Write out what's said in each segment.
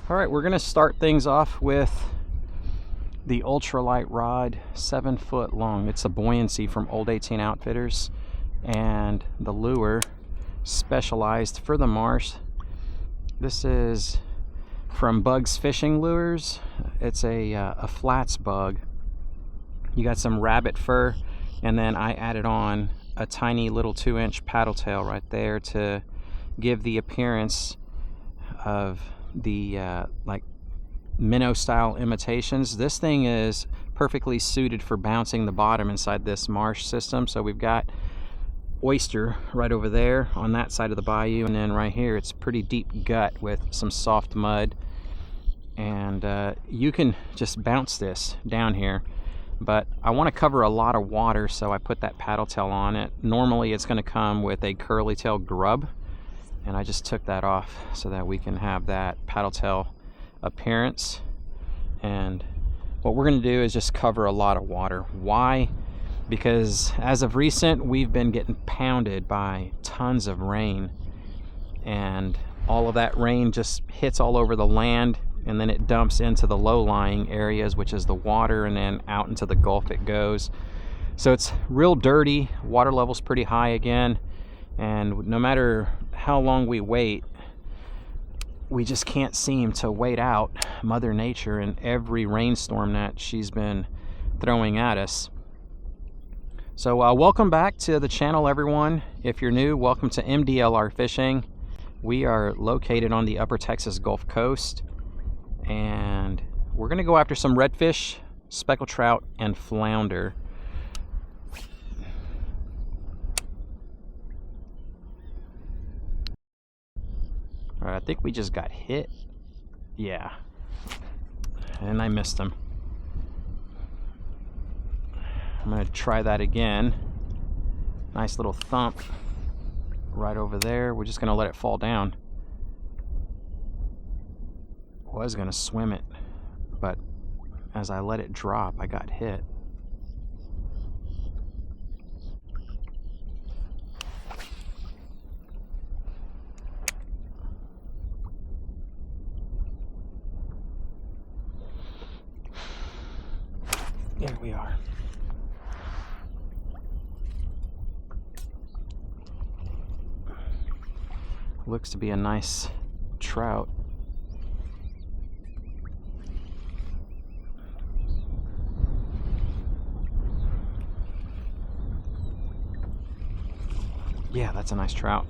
All right, we're gonna start things off with the ultralight rod, 7 foot long. It's a buoyancy from Old 18 Outfitters, and the lure specialized for the marsh. This is from Bugs Fishing Lures. It's a flats bug. You got some rabbit fur, and then I added on a tiny little 2-inch paddle tail right there to give the appearance of the like minnow style imitations. This thing is perfectly suited for bouncing the bottom inside this marsh system. So we've got oyster right over there on that side of the bayou, and then right here it's pretty deep gut with some soft mud, and you can just bounce this down here, but I want to cover a lot of water, so I put that paddle tail on it. Normally it's going to come with a curly tail grub, and I just took that off so that we can have that paddle tail appearance. And what we're going to do is just cover a lot of water. Why? Because as of recent, we've been getting pounded by tons of rain, and all of that rain just hits all over the land, and then it dumps into the low-lying areas, which is the water, and then out into the Gulf it goes. So it's real dirty. Water level's pretty high again, and no matter how long we wait, we just can't seem to wait out Mother Nature and every rainstorm that she's been throwing at us. So welcome back to the channel, everyone. If you're new, welcome to MDLR Fishing. We are located on the Upper Texas Gulf Coast, and we're gonna go after some redfish, speckled trout, and flounder. All right, I think we just got hit. Yeah, and I missed him. I'm gonna try that again. Nice little thump right over there. We're just gonna let it fall down. Was gonna swim it, but as I let it drop, I got hit. There we are. Looks to be a nice trout. Yeah, that's a nice trout.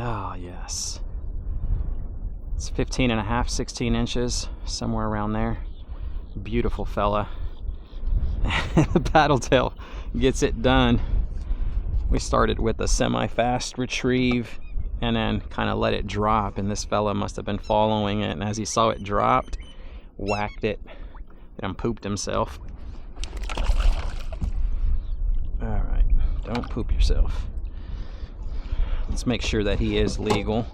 Oh, yes. It's 15 and a half, 16 inches, somewhere around there. Beautiful fella. The paddle tail gets it done. We started with a semi-fast retrieve and then kind of let it drop, and this fella must have been following it, and as he saw it dropped, whacked it and pooped himself. All right, don't poop yourself. Let's make sure that he is legal.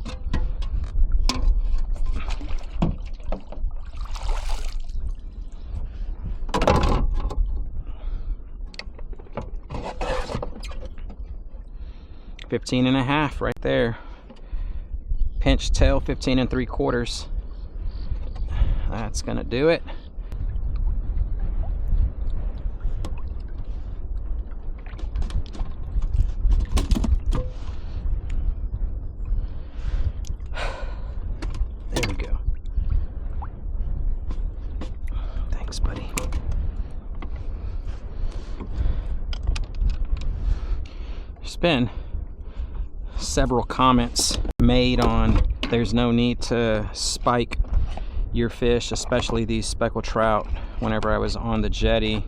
$15 and a half right there. Pinch tail, 15 3/4. That's gonna do it. There we go. Thanks, buddy. There's been several comments made on there's no need to spike your fish, especially these speckled trout, whenever I was on the jetty.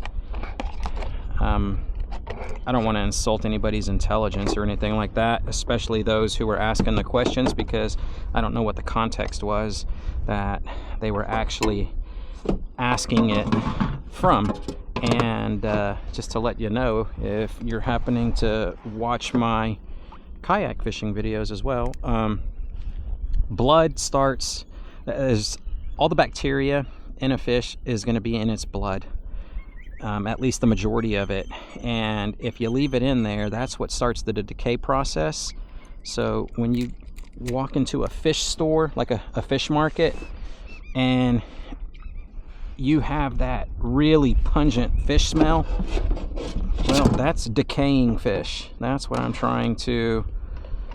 I don't want to insult anybody's intelligence or anything like that, especially those who were asking the questions, because I don't know what the context was that they were actually asking it from. And just to let you know, if you're happening to watch my kayak fishing videos as well, blood starts, as all the bacteria in a fish is going to be in its blood. At least the majority of it, and if you leave it in there, that's what starts the decay process. So when you walk into a fish store, like a fish market, and you have that really pungent fish smell, well, that's decaying fish. That's what I'm trying to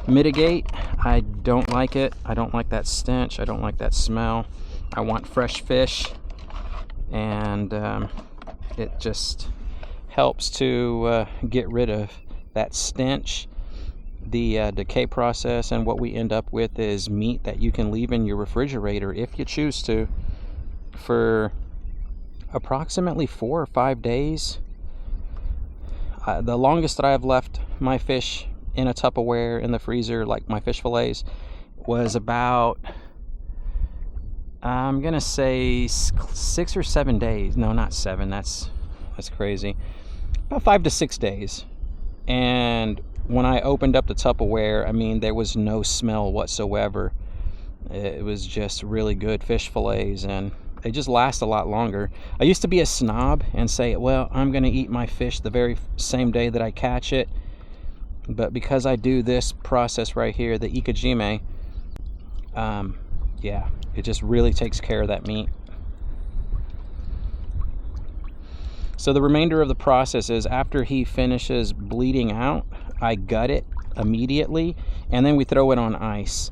mitigate. I don't like it. I don't like that stench. I don't like that smell. I want fresh fish, and it just helps to get rid of that stench, the decay process, and what we end up with is meat that you can leave in your refrigerator if you choose to for approximately 4 or 5 days. The longest that I've left my fish in a Tupperware in the freezer, like my fish fillets, was about, I'm gonna say 6 or 7 days. No, not 7. That's crazy. About 5 to 6 days. And when I opened up the Tupperware, I mean, there was no smell whatsoever. It was just really good fish fillets, and they just last a lot longer. I used to be a snob and say, well, I'm gonna eat my fish the very same day that I catch it. But because I do this process right here, the ePDL, yeah, it just really takes care of that meat. So the remainder of the process is, after he finishes bleeding out, I gut it immediately, and then we throw it on ice.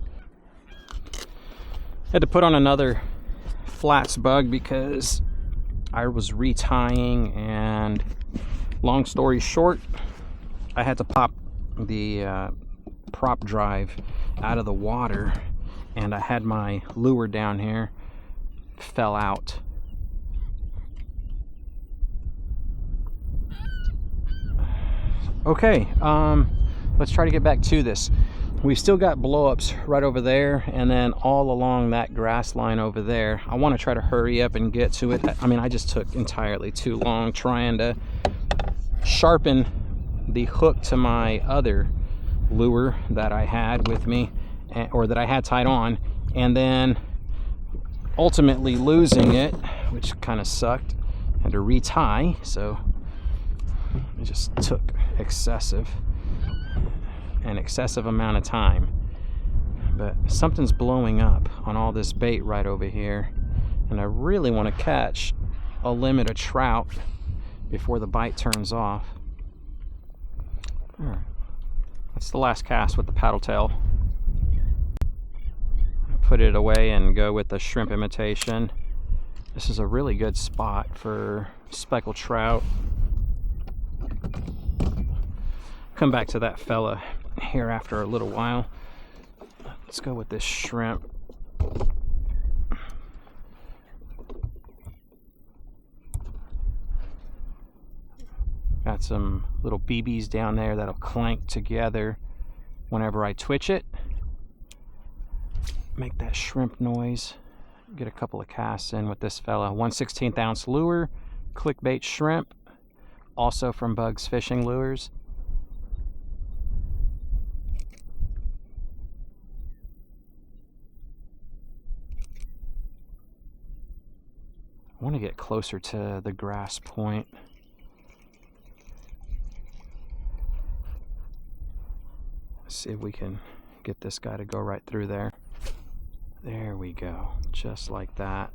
Had to put on another flats bug because I was retying, and long story short, I had to pop the prop drive out of the water, and I had my lure down here, fell out. Okay, let's try to get back to this. We've still got blow-ups right over there, and then all along that grass line over there. I want to try to hurry up and get to it. I mean, I just took entirely too long trying to sharpen the hook to my other lure that I had with me, or that I had tied on, and then ultimately losing it, which kind of sucked. Had to retie, so it just took an excessive amount of time. But something's blowing up on all this bait right over here, and I really want to catch a limit of trout before the bite turns off. All right, that's the last cast with the paddle tail. Put it away and go with the shrimp imitation. This is a really good spot for speckled trout. Come back to that fella here after a little while. Let's go with this shrimp. Got some little BBs down there that'll clank together whenever I twitch it. Make that shrimp noise. Get a couple of casts in with this fella. 1/16 ounce lure, clickbait shrimp, also from Bugs Fishing Lures. I want to get closer to the grass point. Let's see if we can get this guy to go right through there. There we go, just like that.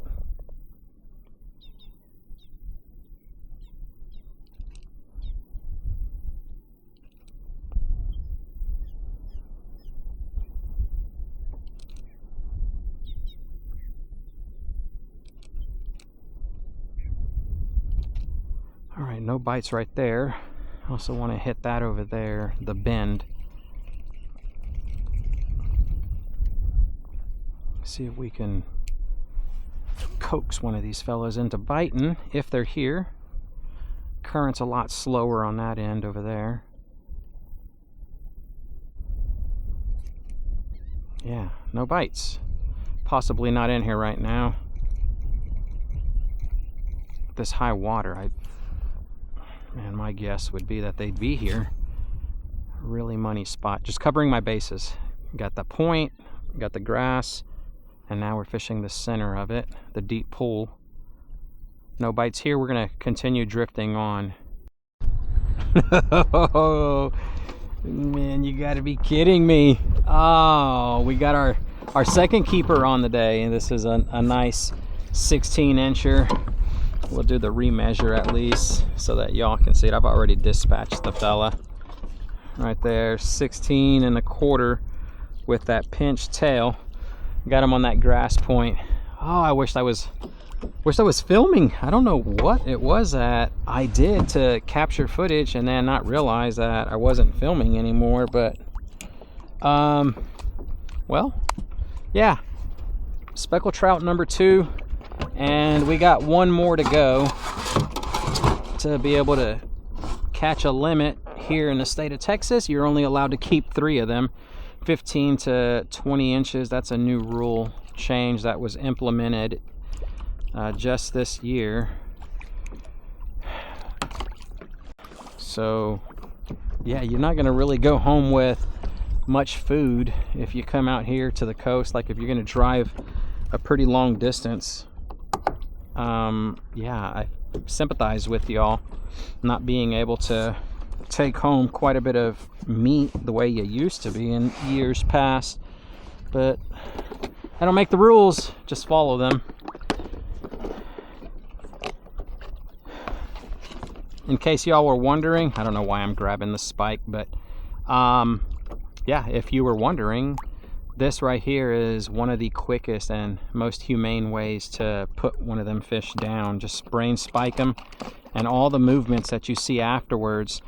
All right, no bites right there. I also want to hit that over there, the bend. See if we can coax one of these fellows into biting if they're here. current's a lot slower on that end over there. Yeah, no bites. Possibly not in here right now. This high water, man, my guess would be that they'd be here. Really money spot. Just covering my bases. Got the point, got the grass, and now we're fishing the center of it, the deep pool. No bites here. We're gonna continue drifting on. Oh, man, you gotta be kidding me. Oh, we got our second keeper on the day. This is a nice 16-incher. We'll do the remeasure at least so that y'all can see it. I've already dispatched the fella. Right there, 16 1/4 with that pinched tail. Got him on that grass point. Oh, I wish I was filming. I don't know what it was that I did to capture footage and then not realize that I wasn't filming anymore, but well, yeah, speckled trout number 2, and we got one more to go to be able to catch a limit. Here in the state of Texas, you're only allowed to keep 3 of them, 15 to 20 inches. That's a new rule change that was implemented just this year. So yeah, you're not going to really go home with much food if you come out here to the coast. Like if you're going to drive a pretty long distance, yeah, I sympathize with y'all not being able to take home quite a bit of meat the way you used to be in years past. But I don't make the rules, just follow them. In case y'all were wondering, I don't know why I'm grabbing the spike, but yeah, if you were wondering, this right here is one of the quickest and most humane ways to put one of them fish down. Just brain spike them, and all the movements that you see afterwards,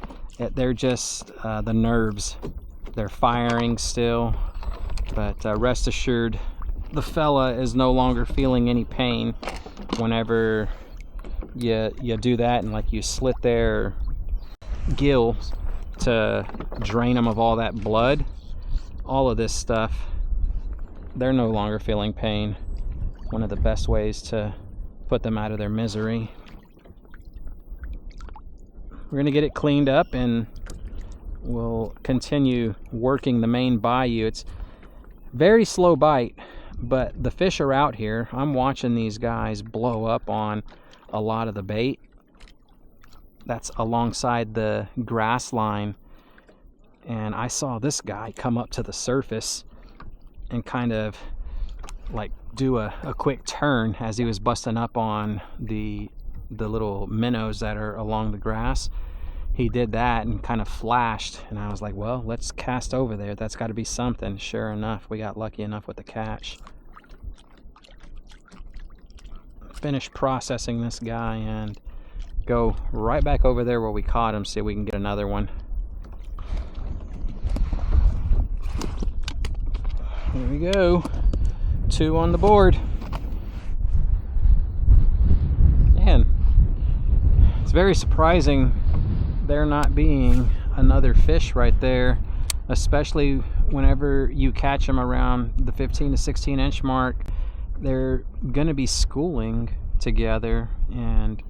they're just the nerves. They're firing still, but rest assured, the fella is no longer feeling any pain whenever you do that, and like you slit their gills to drain them of all that blood. All of this stuff, they're no longer feeling pain. One of the best ways to put them out of their misery. We're gonna get it cleaned up and we'll continue working the main bayou. It's very slow bite, but the fish are out here. I'm watching these guys blow up on a lot of the bait that's alongside the grass line, and I saw this guy come up to the surface and kind of like do a quick turn as he was busting up on the little minnows that are along the grass. He did that and kind of flashed, and I was like, well, let's cast over there. That's got to be something. Sure enough, we got lucky enough with the catch. Finish processing this guy and go right back over there where we caught him, see if we can get another one. Here we go. 2 on the board. Man, it's very surprising there not being another fish right there, especially whenever you catch them around the 15 to 16 inch mark. They're gonna be schooling together, and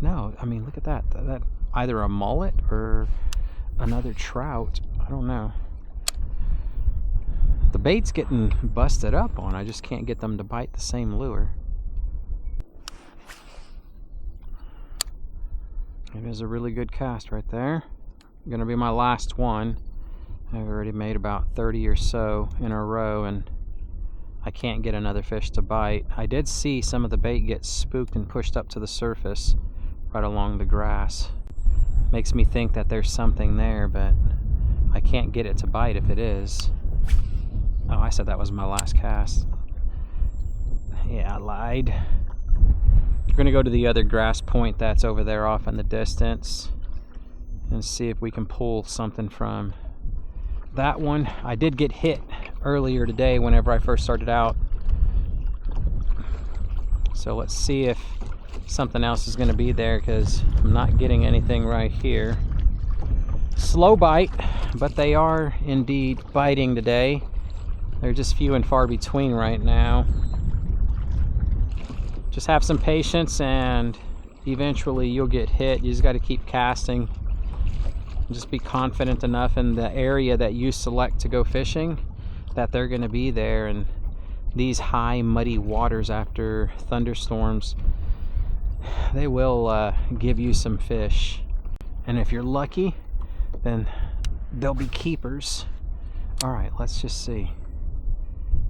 no, I mean, look at that. That either a mullet or another trout. I don't know. The bait's getting busted up on. I just can't get them to bite the same lure. It is a really good cast right there. Gonna be my last one. I've already made about 30 or so in a row, and I can't get another fish to bite. I did see some of the bait get spooked and pushed up to the surface right along the grass. Makes me think that there's something there, but I can't get it to bite if it is. Oh, I said that was my last cast. Yeah, I lied. We're gonna go to the other grass point that's over there off in the distance and see if we can pull something from that one. I did get hit earlier today whenever I first started out. So let's see if something else is going to be there, because I'm not getting anything right here. Slow bite, but they are indeed biting today. They're just few and far between right now. Just have some patience and eventually you'll get hit. You just got to keep casting. Just be confident enough in the area that you select to go fishing that they're going to be there. And these high muddy waters after thunderstorms, they will give you some fish. And if you're lucky, then they'll be keepers. All right, let's just see.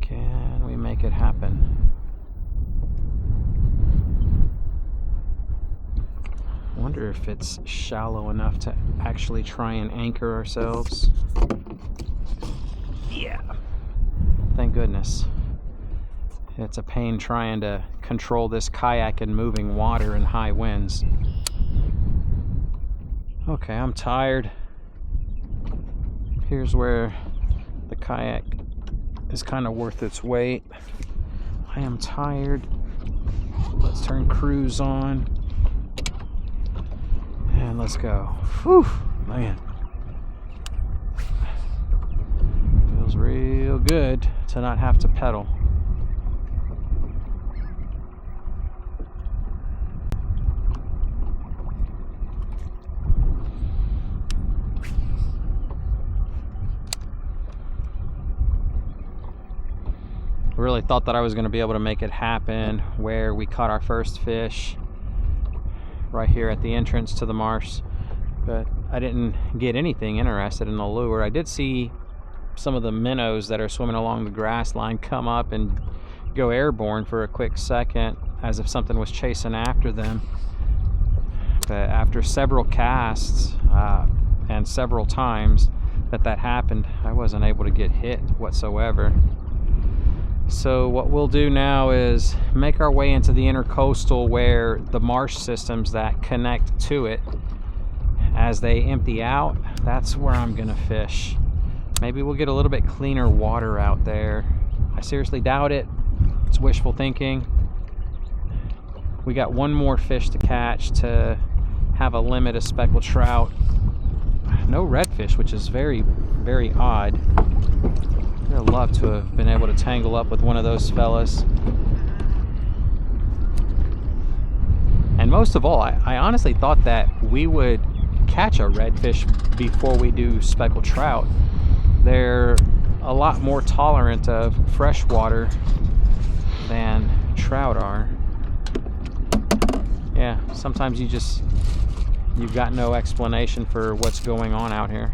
Can we make it happen? I wonder if it's shallow enough to actually try and anchor ourselves. Yeah. Thank goodness. It's a pain trying to control this kayak in moving water and high winds. Okay, I'm tired. Here's where the kayak is kind of worth its weight. I am tired. Let's turn cruise on. And let's go. Whew, man. Feels real good to not have to pedal. I really thought that I was going to be able to make it happen where we caught our first fish right here at the entrance to the marsh, but I didn't get anything interested in the lure. I did see some of the minnows that are swimming along the grass line come up and go airborne for a quick second as if something was chasing after them. But after several casts and several times that happened, I wasn't able to get hit whatsoever. So what we'll do now is make our way into the intercoastal where the marsh systems that connect to it, as they empty out, that's where I'm gonna fish. Maybe we'll get a little bit cleaner water out there. I seriously doubt it. It's wishful thinking. We got one more fish to catch to have a limit of speckled trout. No redfish, which is very, very odd. I'd love to have been able to tangle up with one of those fellas. And most of all, I honestly thought that we would catch a redfish before we do speckled trout. They're a lot more tolerant of fresh water than trout are. Yeah, sometimes you've got no explanation for what's going on out here.